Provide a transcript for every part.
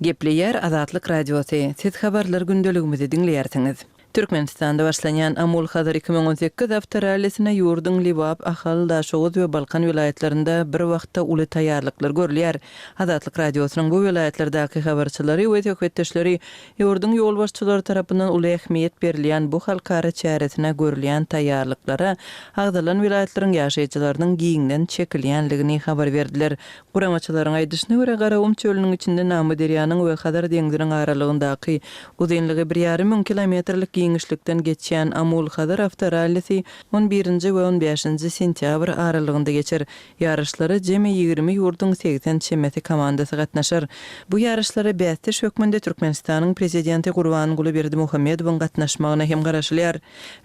Gepleyer Azatlyk Radiosu. Siz habarlar gündeligimizi dinleýärsiňiz. Türkmenistanda başlanýan Amul Hadar 2018 haftaralysine ýurdun Libap, Ahal, Daşoğuz we Balkan vilayetlerinde bir wagtda uly taýýarlyklar görülýär. Azatlyk Radiosynyň bu vilayetlerdäki habarçylary we töhfetdeşleri ýurdun ýol başçylary tarapyndan uly ähmiýet berilýän bu halkara çäresine görülýän taýýarlyklara agdalan vilayetleriň ýaşaýjylarynyň giňinden çekilýänligini habar berdiler. Guramaçylaryň aýdyşyna görä Garawum çölüniň içinde Namy derýanyň we Hadar deňziniň aralygyndaky uzunlygy 1,5 kilometrlik giňişlikden geçýän Amul Hadar avtorallysi 11-nji we 15-nji sentýabr aralygynda geçer. Ýarışlary jemi 20 ýurdun 80 çemeti komandasy gatnaşar. Bu ýarışlara Bästiş hökmünde Türkmenistanyň prezidenti Gurbanguly Berdimuhammedowyň gatnaşmagyna hem garaşylýar.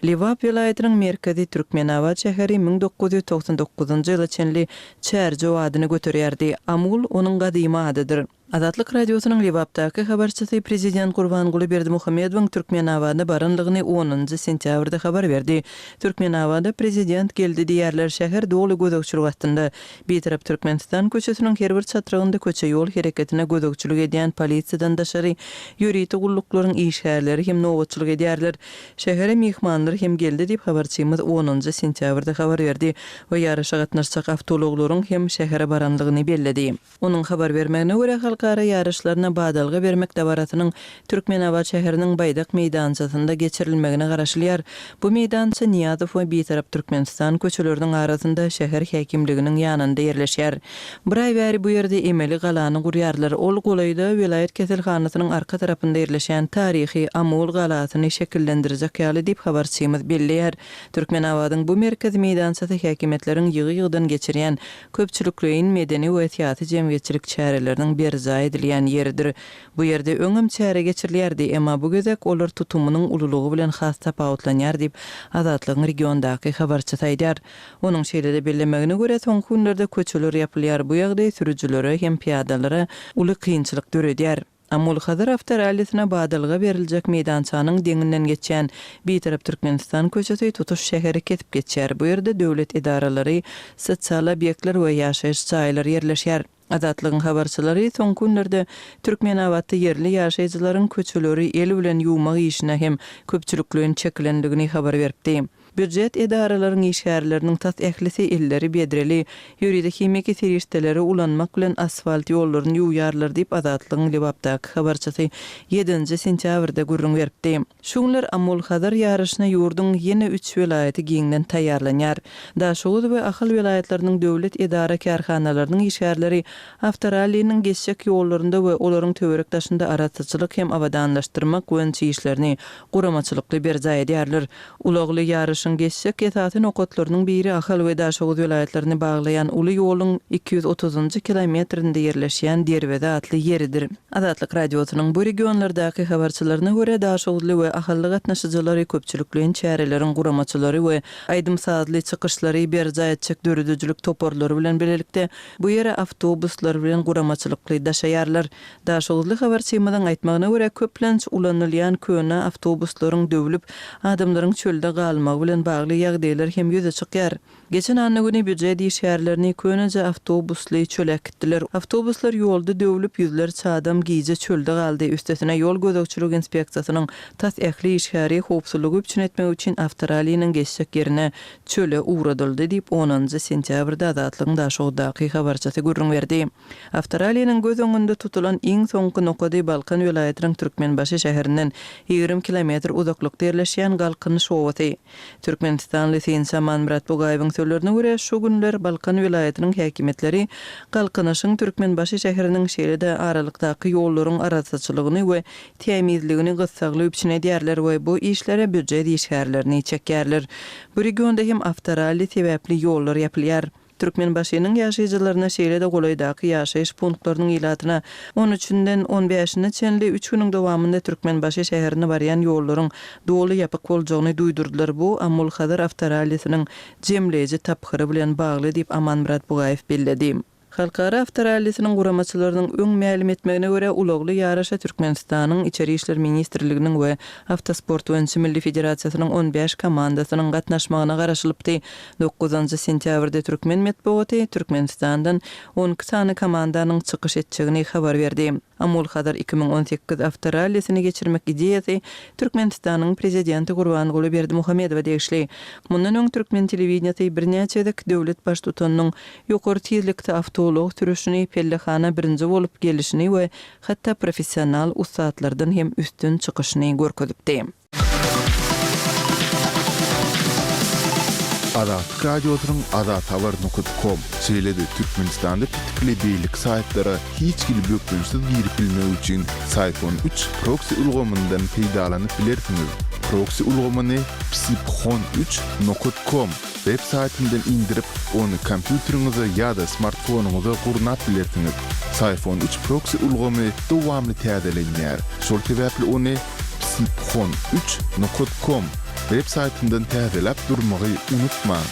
Libap vilayetiniň merkezi Türkmenawat şäheri 1999-njy ýyla çenli Çärjo adyny göterýärdi. Amul onuň gadyma adydyr. Azatlyk Radiosynyň Libapdaky habarçysy prezident Gurbanguly Berdimuhammedowyň Türkmenawada barynlygyny 10-njy sentýabrda habar berdi. Türkmenawada prezident geldi diýerler şäher dogly gözegçilik wagtynda betarap Türkmenistan köçesiniň her bir çatyrygynda köçe ýol hereketine gözegçilik edýän polisiýadan daşary ýürüýti gullaklaryň işgärleri hem nowatçylyk edýärler. Şähere mehmanlar hem geldi diýip habarçymyz 10-njy sentýabrda habar berdi we ýarışa gatnaşjak awtologlaryň hem şähere baranlygyny belledi. Onuň habar bermegine görä halkara ýarışlaryna badalga bermek dabaratynyň Türkmenawat şäheriniň Baýdak meýdançasynda geçirilmegine garaşylýar. Bu meýdança Niýazow we betarap Türkmenistan köçeleriniň arasynda şäher häkimliginiň ýanynda ýerleşýär. Bir aý bäri bu ýerde emeli galany gurýarlar. Ol golayda vilayet keselhanasynyň arka tarapynda ýerleşen taryhy Amul galasyny şekillendirjek ýaly diýip habarçymyz belleýär. Türkmenawadyň bu merkez meýdançasy häkimetleriň ýygy-ýygdan geçirýän köpçülikliň medeni we siýasy jemgyýetçilik çäreleriniň bir edilýän ýerdir. Bu ýerde öňüm çäre geçirilýärdi, emma bu gözek olar tutumynyň ululugy bilen has tapawutlanýar diýip Azatlygyň regiondaky habarçysy aýdýar. Onuň şeýlede bellemegine görä soňky günlerde köçeler ýapylýar. Bu ýagdaý sürüjülere hem piýadalara uly kynçylyk döredýär. Amul Hadar avtoralysyna badalga beriljek meýdançanyň deňinden geçýän betarap Türkmenistan köçesi tutuş şäheri ketip geçýär. Bu ýerde döwlet idaralary, sosial obýektler we ýaşaýyş çaýlary ýerleşýär. Azatlygyň habarçylary soňky günlerde Türkmenawatda yerli ýaşaýjylaryň köçeleri el bilen ýuwmak işine hem köpçülikliň çekilendigini habar berdi. Büdjet edaralaryň işgärleriniň tas ählisi illeri bedreli, ýüride hemiki serişdeleri ulanmak bilen asfalt ýollaryny ýuwýarlar diýip Azatlygyň Libapdaky habarçysy 7-nji sentýabrda gurrun berdi. Şuňlar Amul Hadar ýarışyna ýurdun ýene 3 vilayaty giňinden taýýarlanýar. Daşoğuz we Ahal vilayetleriniň döwlet edara karhanalarynyň işgärleri avtoralynyň geçjek ýollarynda we olaryň töwerekdaşynda araççylyk hem awadanlaşdyrmak goýunçy işlerini guramaçylykly berjay edýärler. Ulagly ýarışyň geçjek ýetaty nokatlarynyň biri Ahal we Daşoğuz vilayetlerini baglayan uly ýoluň 230-njy kilometrinde ýerleşýän Derwede atly ýeridir. Azatlyk Radiosynyň bu regionlardaky habarçylaryna görä Daşoğuzly we Ahally gatnaşyjylary köpçülikliň çäreleriň guramaçylary we aýdymsazly çykyşlary berjay etjek döredüjülük toporlary bilen birlikde bu ýere awtobuslar bilen guramaçylykly daşaýarlar. Daşoğuzly habarçymyň aýtmagyna görä köplenç ulanylýan köne awtobuslaryň döwülüp adamlaryň çölde galmagy bilen bagly ýagdaýlar hem ýüze çykýar. Geçen anny güni büdjet işgärlerini köneje awtobusly çölek gitdiler. Awtobuslar ýolda döwülüp ýüzlerçe adam giýje çölde galdy. Üstesine ýol gözegçilik inspeksiýasynyň tas ähli işgäri howpsuzlygy üçin etmek üçin avtoralynyň geçjek ýerine çöle uğradyldy diýip 10-njy sentýabrda Azatlygyň Daşoğuzdaky habarçysy gurrun berdi. Avtoralynyň göz öňünde tutulan iň soňky nokady Balkan vilayetiniň Türkmenbaşy şäherinden 20 kilometr uzaklykda ýerleşýän Galkynyş owaty. Türkmenistan lisensiýa Manmurat Bugaýewiň sözlerine görä şu günler Balkan vilayetiniň häkimetleri Galkynyşyň Türkmenbaşy şäheriniň şeýlede aralykdaky ýollaryň araççylygyny we temizligini gysgalyp üçin edýärler we bu işlere büdjet işgärlerini çekýärler. Bu regionda hem avtorally sebäpli ýollar ýapylýar. Türkmenbaşynyň ýaşaýjylaryna şeýlede golaýdaky ýaşaýyş punktlarynyň ilatyna 13-den 15-ne çenli 3 güniň dowamında Türkmenbaşy şäherine barýan ýollaryň doly ýapyk boljagyny duýdurdylar. Bu Amul Hadar avtoralysynyň jemleýici taphyry bilen bagly diýip Amanmurat Bugaýew belledi. Halkara avtoralysynyň guramaçylarynyň öň mälim etmegine görä ulagly ýaraşa Türkmenistanyň Içeri işler ministrliginiň we Avtosport we Milli Federasiýasynyň 15 komandasynyň gatnaşmagyna garaşylypdy. 9-njy sentýabrda Türkmen medeniýeti Türkmenistandan 12 sany komandanyň çykyş etjegini habar berdi. Amul Hadar 2018 Avstraliýasyny geçirmek ideýasy Türkmenistanyň prezidenti Gurbanguly Berdimuhammedow degişli. Mundan öň Türkmen telewizionyny birnäçe döwlet baş tutanyň ýokary tezlikde awtolog sürüşini pellehana birinji bolup gelişini we hatda professional ustatlardan hem üstün çykyşyny görkezipdi. Azat radyosynyň azathabar.com şeýledi Türkmenistanda pitikli beýlik saýtlary hiç gili bökmüşsiz girip bilmek üçin Sayfon 3 proxy ulgamyndan peýdalanyp bilersiňiz. Proxy ulgamyny psiphon3.com web saytyndan indirip onu kompýuteriňize ýa-da smartfonuňyza gurnap bilersiňiz. Sayfon 3 proxy ulgamy dowamly täzelenýär. Şol sebäpli onu psiphon3.com web saytyndan täzelep durmagy unutmaň.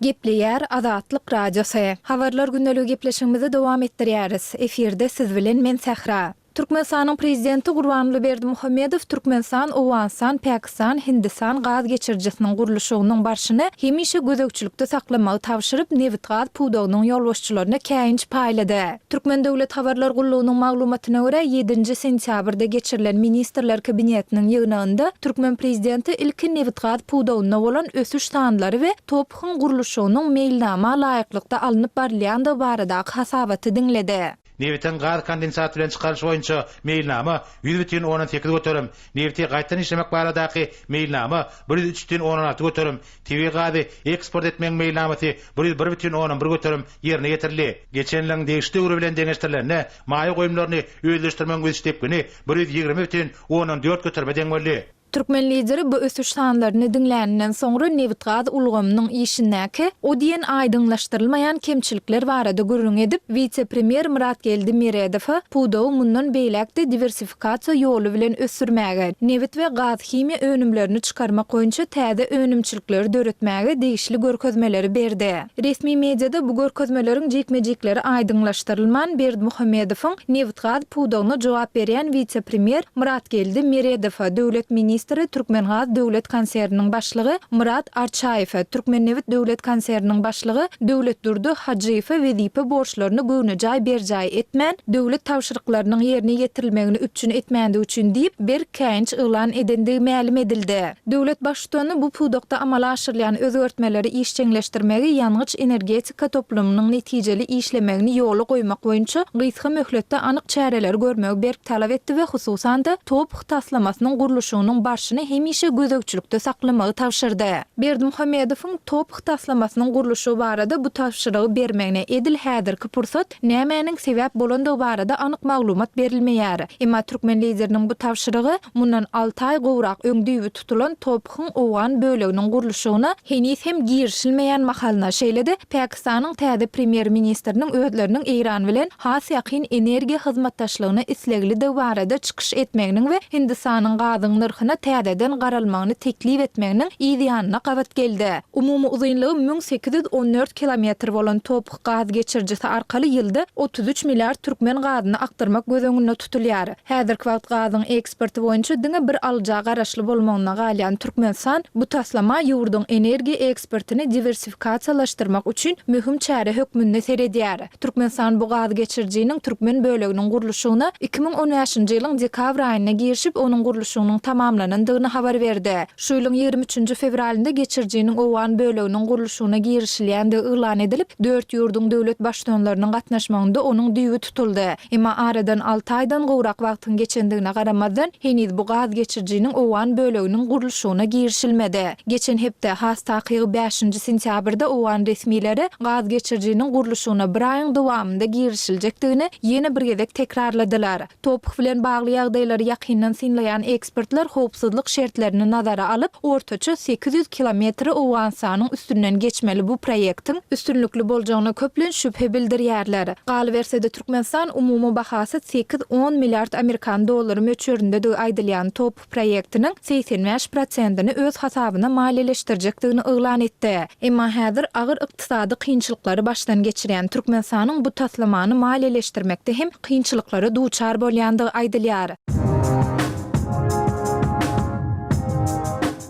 Gepleýär Azatlyk radiosy. Habarlar gündälik gepleşigimizi dowam etdirýäris. Eferde siz bilen men Sahra. Türkmenistanyň prezidenti Gurbanguly Berdimuhammedow Türkmenistan, Owanstan, Pakistan, Hindistan gaz geçirjisiniň gurulşynyň başyny hemişe gözegçilikde saklamagy tawşyryp Newit gaz puwdagynyň ýolbaşçylaryna käýinç paýlady. Türkmen döwlet habarlar gurulunyň maglumatyna görä 7 sentýabrda geçirilen ministrler kabinetiniň ýygnagynda Türkmen prezidenti ilki Newit gaz puwdagyna bolan ösüş sanlary we topyň gurulşynyň meýilnama laýyklykda alınıp barlýan baradaky hasabaty diňledi. Newit'in gaz kondensat bilen çykaryş boýunça meýilnama 100,8 göterim. Newit'i gaýtan işlemek baradaky meýilnama 103,16 göterim. TV gazy eksport etmeň meýilnamasy 101,11 göterim ýerine ýetirildi. Geçen ýylyň degişli guru bilen deňeşdirlerine maýy goýumlaryny öýleşdirmek güýçdepgini 120,14 göterme deň boldy. Türkmen lideri bu ösüş sanlaryny diňläninden soňra Newit gaz ulgamynyň işindäki o diýen aýdyňlaşdyrylmaýan kemçilikler barada gurrun edip vice-premier Murat Geldi-Miredow puwdagy mundan beýlekde diversifikasiýa ýoly bilen ösürmäge, Newit we gaz himiýa önümlerini çykarmak boýunça täze önümçilikleri döretmäge degişli görkezmeleri berdi. Resmi mediada bu görkezmeleriň jekmejekleri aýdyňlaşdyrylman Berdimuhammedowyň Newit gaz puwdagyna jogap berýän vice-premier Murat Geldi-Miredow döwlet ministri Türkmen Gaz Döwlet Konserniň başlygy Murat Arçaýew, Türkmen Newit Döwlet Konserniň başlygy Döwlet Durdy Hajiýew wezipe borçlaryny göwnejay berjay etmän, döwlet tawşyryklarynyň ýerine ýetirilmegini üçin etmändi üçin diýip bir käýinç ýylan edendigi ma'lum edildi. Döwlet başçylygy bu puwdakda amala aşyrylýan özgertmeleri işçiňleşdirmegi ýangyç energetika toplamynyň netijeli işlemegini ýoly goýmak boýunça gysga möhletde anyk çäreler görmek berk talap etdi we hususan da top taslamasynyň gurulşynyň başyny hemişe gözegçilikde saklamagy tawşyrdy. Berdimuhammedowyň top taslamasynyň gurulşy barada bu tawşyrygy bermegine edil häzirki pursat nämäniň sebäp bolandygy barada anyk maglumat berilmeýär. Emma Türkmen lideriniň bu tawşyrygy mundan 6 aý gowrak öňdüýü tutulan topyň owan böleginiň gurulşyna henis hem girişilmeýän mahalna şeýledi. Pakistanyň täze premier ministriniň öýdleriniň Eýran bilen has ýakyn energiýa hyzmatdaşlygyna islegli de barada çykyş etmeginiň we Hindistanyň gazyň narhyna täzeden garalmagyny teklip etmeginiň ýa-da gabat geldi. Umumy uzunlygy 1814 kilometr bolan topyk gaz geçirjisi arkaly ýylda 33 milliard türkmen gazyny aktyrmak gözeňinde tutulýar. Häzirki wagt gazyň eksporty boýunça diňe bir alja garaşly bolmagyna galýan Türkmenistan bu taslama ýurduň energiýa eksportyny diversifikasiýalaşdyrmak üçin mühim çäre hökmünde seredýär. Türkmenistan bu gaz geçirjiniň türkmen böleginiň gurulşyna 2015-nji ýylyň dekabr aýyna girişip onuň gurulşynyň tamamlanandygyny habar berdi. Şu ýylyň 23 fevralynda geçirjiniň owan böleginiň gurulşyna girişilýändigi ýylan edilip 4 ýurduň döwlet başçylarynyň gatnaşmagynda onuň düýbü tutuldy. Emma aradan 6 aýdan gowrak wagtyň geçendigine garamazdan heniz bu gaz geçirjiniň owan böleginiň gurulşyna girişilmedi. Geçen hepde has takygy 5 sentýabrda owan resmileri gaz geçirjiniň gurulşyna bir aýyň dowamında girişiljekdigini ýene bir gezek tekrarladylar. Topyk bilen bagly ýagdaýlary ýakyndan sinleýän ekspertler howpsuzlyk şertlerini nazara alıp ortaça 800 kilometre Owansanyň üstünden geçmeli bu proýektiň üstünlükli boljagyna köplen şüphe bildirýärler. Galy bersede Türkmenistan umumy bahasy 8-10 milliard Amerikan dollary möçberinde aýdylýan top proýektiniň 85%-ni öz hasabyna maliýeleşdirjekdigini ýylan etdi. Emma häzir agyr ykdysady kynçylyklary başdan geçirýän Türkmenistanyň bu taslamany maliýeleşdirmekde hem kynçylyklary duçar bolýandygy aýdylýar.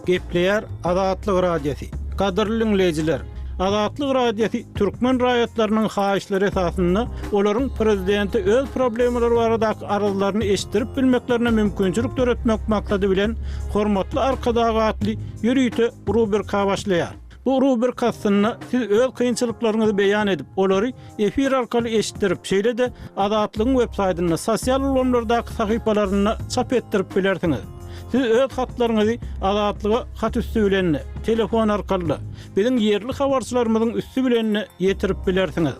Gepleýär Azatlyk radiosi. Gadyrly dinleýijiler, Azatlyk radiosu türkmen raýatlarynyň haýyşlary esasynda olaryň prezidenti öz problemleri barada aralarını eşittirip bilmeklerine mümkünçilik töretmek maksady bilen hormatly arkadaşly ýürüýte rubrika başlaýar. Bu rubrikasyny siz öz kynçylyklaryňyzy beýan edip, olary efir arkaly eşitdirip, şeýle de Azatlygyň web saýtyna, sosial ulanlardaky sahypalaryna çap etdirip bilersiňiz. Siz öz hatlaryňyzy Azatlyga hat üstü bilen, telefon arkaly, biziň ýerli habarçylarymyzyň üstü bilen ýetirip bilersiňiz.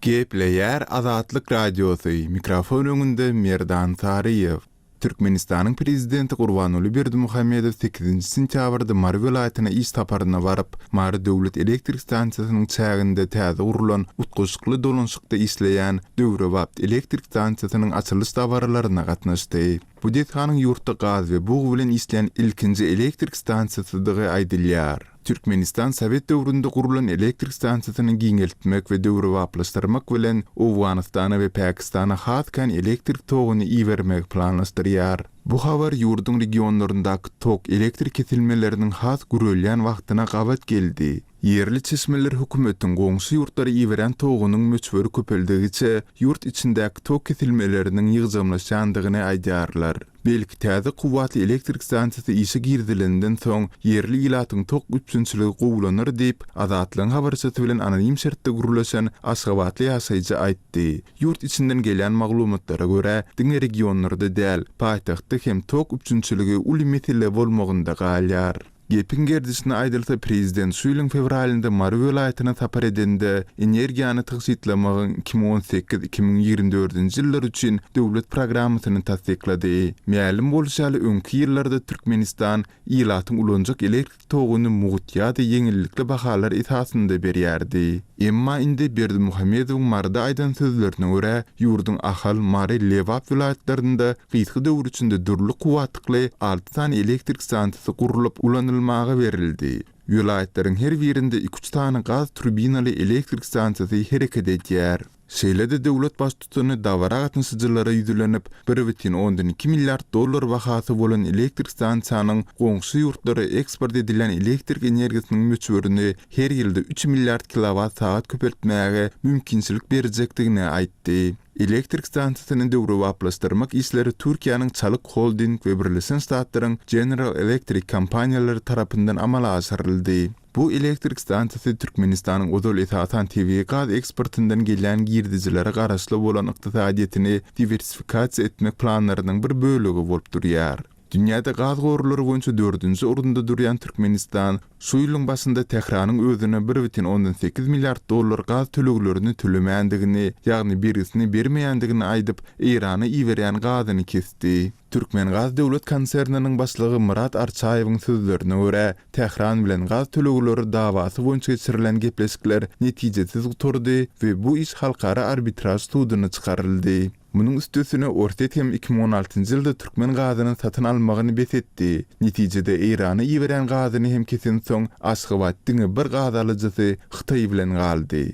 Gepleýär Azatlyk radiosu, mikrofon öňünde Merdan Taryýew. Türkmenistanyň prezidenti Gurbanuly Berdimuhammedow 8-nji sentýabrda Mary welaýatyna iş taparyna baryp, Mary döwlet elektrik stansiýasynyň çäginde täze gurulan utguşykly dolanşykda işleýän Döwrewap elektrik stansiýasynyň açylış tabarlaryna gatnaşdy. Bu detanyň ýurtda gaz we buğ bilen işleýän ilkinji elektrik stansiýasydygy aýdylýar. Türkmenistan Sovet döwründe gurulan elektrik stansiýasyny giňeltmek we döwrewaplaşdyrmak bilen Awganystana we Pakistana hatkan elektrik toguny iýermek planlaşdyrýar. Bu habar ýurdun regionlaryndaky tok elektrik kesilmeleriniň has gürelýän wagtyna gabat geldi. Yerli çeşmeler hökümetiň goňşy ýurtlary iýeren togunyň möçberi köpeldigiçe ýurt içindäki tok kesilmeleriniň ýygyjamlaşandygyny aýdýarlar. Belki täze kuwatly elektrik stansiýasy işe girdilenden soň yerli ýylatyň tok üçünçiligi gowlanır diýip Azatlygyň habarçysy bilen anonim şertde gurulaşan Aşgabatly ýaşaýjy aýtdy. Ýurt içinden gelen maglumatlara görä, diňe regionlarda däl, paýtagtda hem tok üçünçiligi uly mesele bolmagynda galýar. Gepin gerdisine aýdylsa prezident şu ýylyň fevralynda Mary welaýatyna tapar edende energiýany tygyşytlamagyň 2018-2024 ýyllar üçin döwlet programmasyny tasdiklady. Mälim bolşaly öňki ýyllarda Türkmenistan ýylatyň ulanjak elektrik toguny mugutýa-da ýeňillikli bahalar esasynda berýärdi. Emma indi Berdimuhammedow Maryda aýdan sözlerine görä, ýurdun ahal Mary Lewap welaýatlarynda gysga döwür içinde durly kuwatly 6 tane elektrik stansiýasy gurulyp ulanylmaga berildi. Welaýatlaryň her birinde 2 tane gaz turbinaly elektrik stansiýasy hereket edýär. Şeýle-de döwlet baştutuny dawara gatnaşyjylara ýüzlenip, 1,2 milliard dollar bahasy bolan elektrik stansiýanyň goňşy ýurtlary eksport edilen elektrik energiýasynyň möçberini her ýylda 3 milliard kilowat saat köpeltmäge mümkinçilik berjekdigini aýtdy. Elektrik stansiýasyny döwrewaplaşdyrmak işleri Türkiýanyň Çalyk Holding we Birleşen Ştatlaryň General Electric kompaniýalary tarapyndan amala aşyryldy. Bu elektrik stansiýasy Türkmenistanyň Odol Etatan TV gaz eksportyndan gelen girdijilere garaşly bolan ykdysadyetini diversifikasiýa etmek planlarynyň bir bölegi bolup durýar. Dünyada gaz gorulary boýunça 4-nji orunda durýan Türkmenistan şu ýylyň başynda Tehranyň özüne 1,8 milliard dollar gaz töleglerini tölemeýändigini, ýagny birisini bermeýändigini aýdyp, Irany iýerýän gazyny kesdi. Türkmen Gaz Döwlet Konsernining başlygy Murat Arçaýewiň sözlerine görä, Tehran bilen gaz tölegleri dawasy boýunça geçirilen gepleşikler netijesiz guturdy we bu iş halkara arbitraj sudyna çykaryldy. Munyň üstüne ortak hem 2016-njy ýylda Türkmen gazyny satyn almagyny besetdi. Netijede Irany iýeren gazyny hem kesen soň Aşgabatdyň bir gaz alyjysy Hytaý bilen galdy.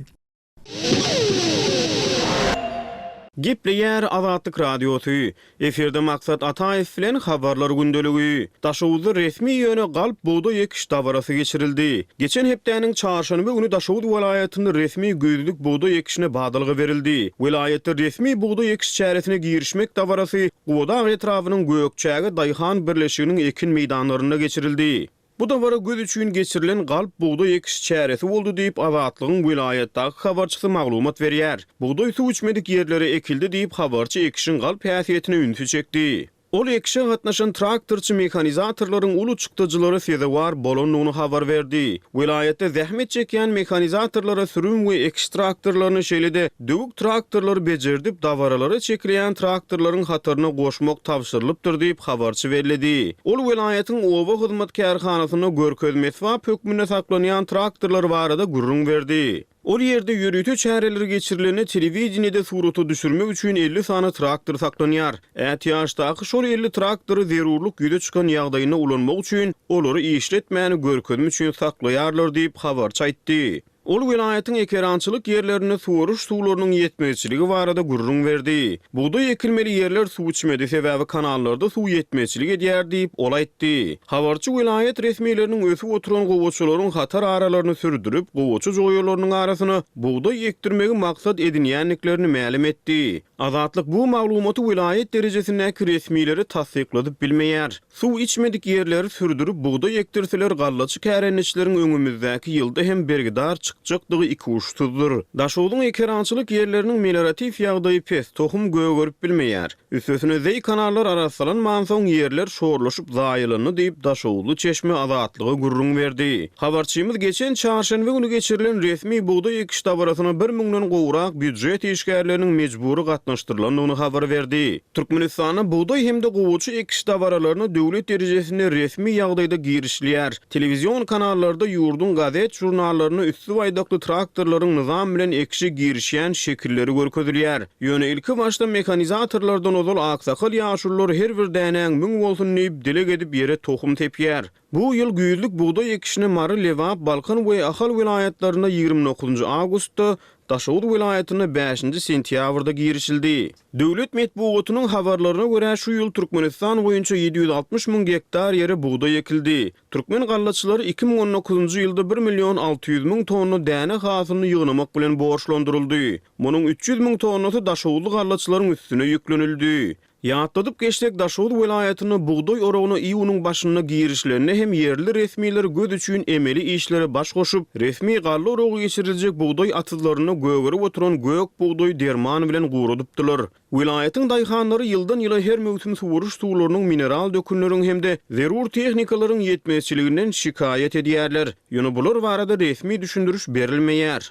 Gepleýär Azatlyk radiosu. Eferde maksat Ataýew bilen habarlar gündeligi. Daşowuzda resmi ýöne galp buğday ekiş dawarasy geçirildi. Geçen hepdäniň çarşanby güni Daşowuz welaýatynda resmi gözlük buğday ekişine badalygy berildi. Welaýatda resmi buğday ekiş çäresine girişmek dawarasy Gowda etrawynyň Gökçäge Daýhan birleşiginiň ekin meýdanlarynda geçirildi. Bu da wara göz üçin geçirilen galp buğday ekiş çäresi boldu diýip Azatlygyň welaýatdaky habarçysy maglumat berýär. Buğday suw içmedik ýerlere ekildi diýip habarçy ekişin galp häsiýetine ünsü çekdi. Ol ekişe gatnaşan traktorçy mekanizatorlaryň uly çykdyjylary sezewar bolanyny habar berdi. Welaýatda zähmet çekýän mekanizatorlara sürüm we ekiş traktorlaryny şeýle-de döwük traktorlary bejerdip dawaralary çekilýän traktorlaryň hatyryna goşmak tapşyrylypdyr diýip habarçy berledi. Ol welaýatyň owa hyzmat kärhanasyna görkezmesi we hökmüne saklanýan traktorlar barada gurrun berdi. Ol ýerde ýürütü çäreleri geçirilene telewizionyada suraty düşürmek üçin 50 sany traktor saklanýar. Ätýaşdaky şol 50 traktory zerurluk ýüze çykan ýagdaýyna ulanmak üçin olary işletmäni görkezmek üçin saklaýarlar diýip habarçy aýtdy. Ol vilayetin ekerançylyk yerlerine suwaruş suwlarynyň ýetmezçiligi barada gurrun berdi. Buğday ekilmeli yerler suw içmedi sebäbi kanallarda suw ýetmezçilik edýär diýip ol aýtdy. Habarçy vilayet resmiýetleriniň ösüp oturan gowaçylaryň hatar aralaryny sürdürip, gowaçy joýalarynyň arasyny buğday ekdirmegi maksat edinýänliklerini ma'lum etdi. Azatlyk bu maglumaty vilayet derejesindäki resmiýetleri tasdikledik bilmeýär. Suw içmedik yerleri sürdürip buğday ekdirseler gallaçy kärençileriň öňümüzdäki ýylda hem bergidar çykjakdygy iki uçsuzdur. Daşowdyň ekerançylyk yerleriniň meliorativ ýagdaýy pes, tohum gögörüp bilmeýär. Üstesine zey kanallar arasalanman soň yerler şorlaşyp zaýylyny diýip Daşowly çeşme azatlygy gurrun berdi. Habarçymyz geçen çarşamba günü geçirilen resmi buğday ekiş dabarasyna 1000-den gowrak büdjet işgärleriniň mejburi gatnaşdyrylandygyny habar berdi. Türkmenistana buğday hemde gowaçy ekiş dabaralaryny döwlet derejesinde resmi ýagdaýda girişliýär. Televizion kanallarda ýurdun gazet jurnallaryny üstü aýdakly traktorlaryň nizam bilen ekişi girişýän şekilleri görkezilýär. Ýöne ilki başda mekanizatorlardan ozal aksakal ýaşurlar her bir däneň müň bolsun diýip dilek edip ýere tohum tepýär. Bu ýyl güýzlük buğday ekişini Mary, Lewap, Balkan we Ahal vilayetlerinde 29 awgustda, Daşowdy vilayetyne 5 sentýabrda girişildi. Döwlet medeniýetiniň habarlaryna görä şu ýyl Türkmenistan boýunça 760 000 hektar ýere buğday ekildi. Türkmen gallaçylary 2019-njy ýylda 1.600 000 tonna däne hasylyny ýygnamak bilen borçlandyryldy. Munyň 300 000 tonnasy Daşowdy gallaçylaryň üstüne ýüklenildi. Ýatladyp geçsek Daşowdy vilayetyny buğday oragyny iýunyň başyna girişlerini hem yerli resmiýetler göz üçin emeli işlere baş goşup, resmi galla oragy geçiriljek buğday atyzlaryny göwerip oturan gök buğday derman bilen guradypdylar. Vilayetin daýhanlary ýyldan ýyla her mewsim suwuruş suwlarynyň mineral dökünleriň hemde zerur tehnikalaryň ýetmezçiliginden şikayet edýärler. Ýöne bular barada resmi düşündürüş berilmeýär.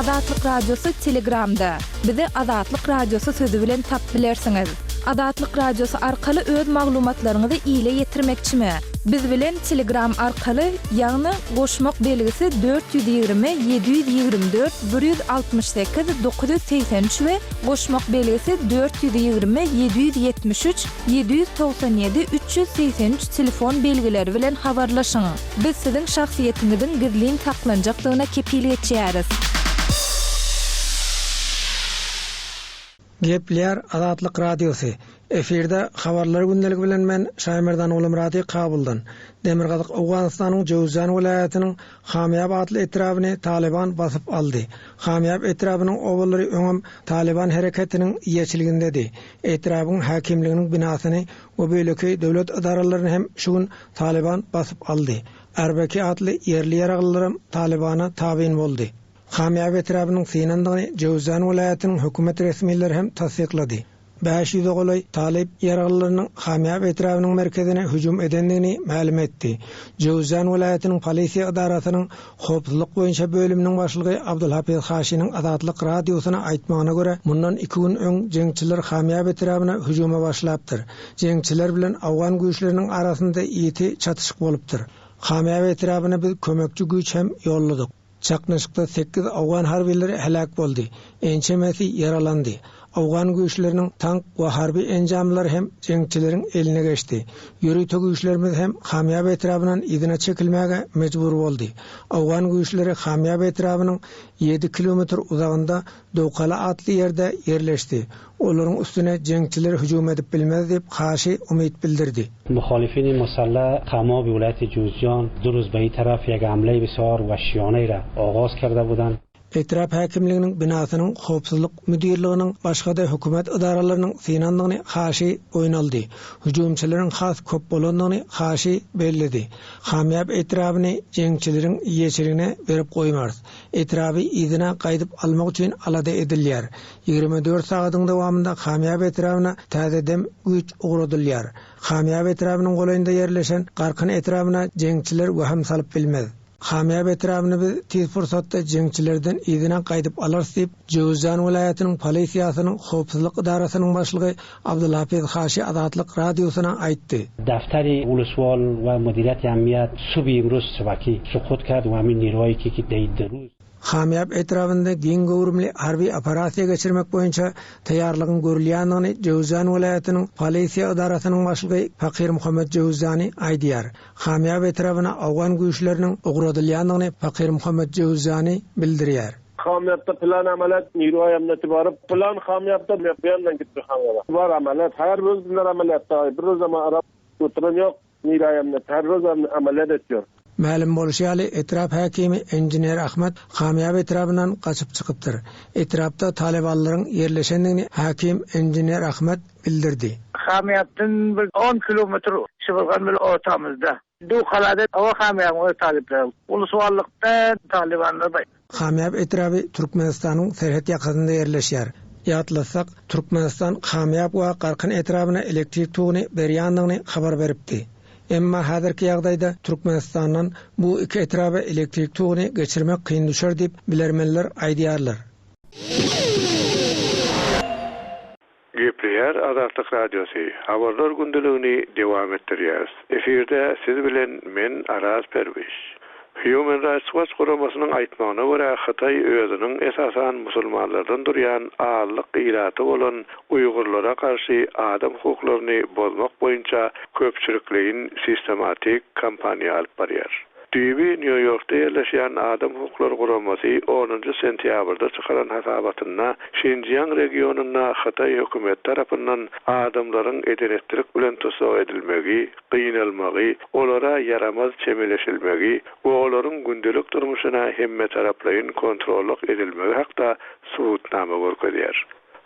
Azatlyk radiosu Telegramda. Bizi Azatlyk radiosu sözü bilen tap bilersiňiz. Azatlyk radiosu arkaly öz maglumatlaryňyzy ýyla ýetirmekçimi? Biz bilen Telegram arkaly ýagny goşmak belgisi 420 724 168 983 we goşmak belgisi 420 773 797 383 telefon belgileri bilen habarlaşyň. Biz siziň şahsiýetiňiziň gizlin taklanjakdygyna kepilik etýäris. Gepler Azatlyk radiosu. Efirde habarlar gündelik bilen men Şaýmerdan Ulumrady Kabuldan. Demirgazyk Awganystanyň Jowzan welaýatynyň Hamyab adly etrabyny Taliban basyp aldy. Hamyab etrabynyň owallary öňüm Taliban hereketiniň ýeçiligindedi. Etrabyň hakimliginiň binasyny we beýleki döwlet idaralaryny hem şuň Taliban basyp aldy. Erbeki adly yerli ýaraglylarym Talibana tabyn boldy. Hamyab etrabynyň synandygyny Jowzan welaýatynyň hökümet resmiýetleri hem tasdiklady. 500 golay Talib ýaraglylarynyň Hamyab etrabynyň merkezine hüjüm edendigini ma'lum etdi. Jowzan welaýatynyň polisiýa idarasynyň howpsuzlyk boýunça bölüminiň başlygy Abdulhafiz Haşiňiň Azatlyk radiosyna aýtmagyna görä, mundan 2 gün öň jeňçiler Hamyab etrabyna hüjüme başlapdyr. Jeňçiler bilen Awgan güýçleriniň arasynda ýeti çatyşyk bolupdyr. Hamyab etrabyna biz kömekçi güýç hem ýolladyk. Çaknaşykda 8 Awgan harbiýleri helak boldy. Ençemesi yaralandy. Awgan güýçleriniň tank we harbi enjamlary hem jeňçileriň eline geçdi. Ýöri tögüşlerimiz hem Hamyab etrabynyň ýygyna çekilmäge mejbur boldy. Awgan güýçleri Hamyab etrabynyň 7 kilometr uzagynda Dowkala atly ýerde yerleşdi. Olaryň üstüne jeňçiler hüjüm edip bilmez diýip Haşi umyt bildirdi. مخالفین مسلح قماب ولایت جوزجان 2 روز به این طرف یک حمله بسیار وحشیانه را آغاز کرده بودند. Etraf hakimliginiň binasynyň howpsuzlyk müdirliginiň başga da hökümet idaralarynyň synandygyny Haşi oýnaldy. Hüjümçileriň has köp bolandygyny Haşi bellidi. Hamyab etrabyny jeňçileriň ýeçiligine berip goýmaz. Etrafy ýygyna gaýdyp almak üçin alada edilýär. 24 sagatyň dowamında Hamyab etrabyna täzeden güýç ugradylýar. Hamyab etrabynyň golayynda ýerleşen Garkyn etrabyna jeňçiler waham salyp bilmez. Hamyab etrabyny biz tez fursatda jeňçilerden ýygyna gaýdyp alars diýip Jowzan welaýatynyň polisiýasynyň howpsuzlyk idarasynyň başlygy Abdulhafiz Haşi Azatlyk radiosyna aýtdy. دفتر ولسوال و مدیریت امنیت صبح امروز شبکی سقوط کرد و همین نیروهایی که در روز Hamyap etrafında giň gowrumly harbi operasiýa geçirmek boýunça taýýarlygyň görülýändigini Jowzan welaýatynyň polisiýa idarasynyň başlygy Fakir Muhammed Jowzani aýdýar. Hamyap etrafına awgan güýçleriniň ugradylýandygyny Fakir Muhammed Jowzani bildirýär. Hamyapda plan amalat Niru emniyeti barıp plan hamyapda beyandan gitti hamyapda. Var amalat her roz dinler amalatta bir roz ama arap oturan yok Niru emniyeti her roz ameliyat ediyor. Ma'lum bolýaly etraf hakimi Engineer Ahmet Hamyap etrafından gaçyp çykypdyr. Etrafda talibanlaryň yerleşendigini hakim Engineer Ahmet bildirdi. Hamyapdan 10 kilometr şıbılgan bir ortamızda. Du kalada hava hamyapy talipler. Uluswallykda talibanlar var. Hamyap etrafy Türkmenistanyň serhet ýakynynda yerleşýär. Ýatlasak, Türkmenistan Hamyap we Qarkyn etrafyna elektrik togyny berýändigini habar beripdi. Emma hazırki ýagdaýda Türkmenistandan bu iki etrafy elektrik togyny geçirmek kyn düşer diýip bilermenler aýdýarlar. Gepleýär Azatlyk Radiosy. Habarlar gündeligini dowam etdirýär. Eferde siz bilen men Araz Perwiş. Human Rights Watch guramasynyň aýtmagyna görä Hatay özüniň esasan musulmanlardan durýan ağırlyk iraty bolan Uýgurlara karşı adam hukuklaryny bozmak boýunça köpçülikliň sistematik kampaniýa alyp barýar. Düýbi New York'ta yerleşen adam hukuklary guramasy 10 sentýabrda çykaran hasabatyna Şinjiang regionuna Hatay hökümeti tarapyndan adamlaryň edenetlik bilen tosaw edilmegi, gynalmagy, olara yaramaz çemeleşilmegi we olaryň gündelik durmuşyna hemme taraplaryň kontrollyk edilmegi hakda subutnama görkezýär.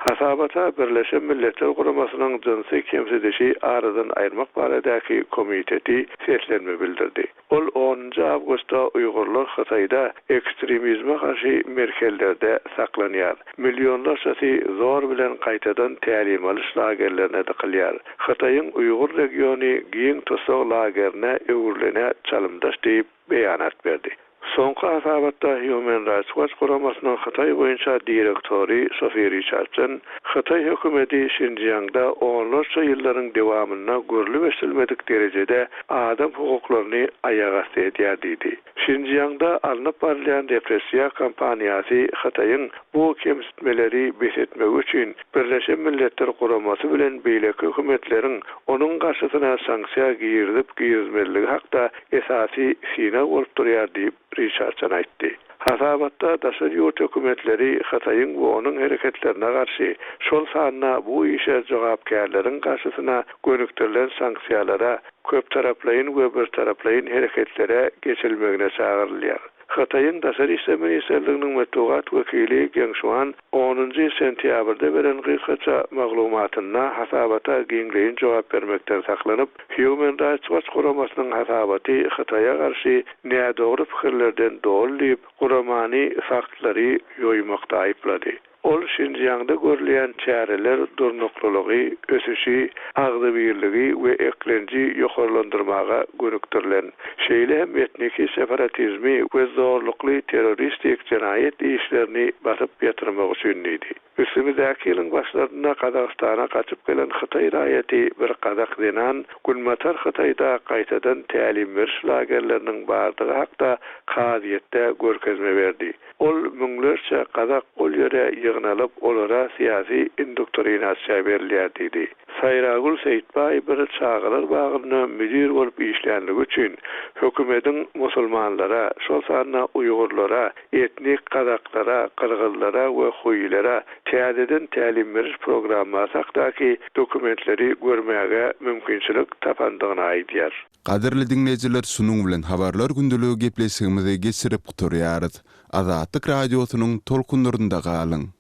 Hasabata Birleşen Milletler Guramasynyň jynsy kemsidişi aradan aýrmak baradaky komiteti setlenme bildirdi. Ol 10 awgustda Uýgurlar Hataýda ekstremizme karşı merkezlerde saklanýar. Milyonlarçasy zor bilen gaýtadan tälim alyş lagerlerine dykylýar. Hataýyň Uýgur regiony giň tosaw lagerine öwürlene çalymdaş diýip beýanat berdi. Soňky hasabatda Human Rights Watch guramasynyň Hatay boýunça direktori Sophie Richardson, Hatay hökümeti Şinjiangda onlarca ýyllaryň dowamyna görülip esilmedik derejede adam hukuklaryny aýaga edýär diýdi. Şinjiangda alınıp barýan repressiýa kampaniýasy Hatay'ın bu kemsitmeleri besetmek üçin Birleşen Milletler Guramasy bilen beýleki hökümetleriň onuň garşysyna sanksiýa giýirmeli hakda esasy sina bolup durýar diýip Richardson aýtdy. Hasabatda daşary ýurt hökümetleri Hatay'ın we onuň hereketlerine garşy şol sanyna bu işe jogapkärleriň garşysyna gönüktirilen sanksiýalara köp taraplaýyn we bir taraplaýyn hereketlere geçilmegine çağırylýar. Hatay'ın daşary işler ministrliginiň matbuat wekili Geňşuan 10 sentýabrda beren gykça maglumatyna hasabata giňleýin jogap bermekden saklanyp, Human Rights Watch guramasynyň hasabaty Hataýa garşy nädogry pikirlerden dolyp, guramany faktlary ýoýmakda aýplady. Ol Şinjiangda görülen çäreler durnuklygy, ösüşi, agdy birligi we eklenji ýokarlandyrmaga gönüktirilen şeýle hem etniki separatizmi we zorlukly terroristik jenaýet işlerini basyp ýatyrmak üçin idi. Üstümizdäki ýylyň başlarynda Kazakstana kaçyp gelen Hatay raýaty bir Kazak denan Gulmatar Hataýda gaýtadan tälim beriş lagerleriniň bardygy hakda kaziýetde görkezme berdi. Ol müňlerçe Kazak ol ýere ýygnalyp olara siýasy indoktrinasiýa berilýär diýdi. Sayragul Seyitbay bir çağılar bagyny müdir bolup işlänligi üçin hökümetiň musulmanlara, şol sanyna Uýgurlara, etnik Kazaklara, Kyrgyzlara we Huýlara täzeden tälim beriş programmasy hakdaky dokumentleri görmäge mümkinçilik tapandygyny aýdýar. Qadirli dinleyijiler, şunuň bilen habarlar gündeligi gepleşigimizi geçirip guturýarys. Azatlyk radiosynyň tolkunlarynda galyň.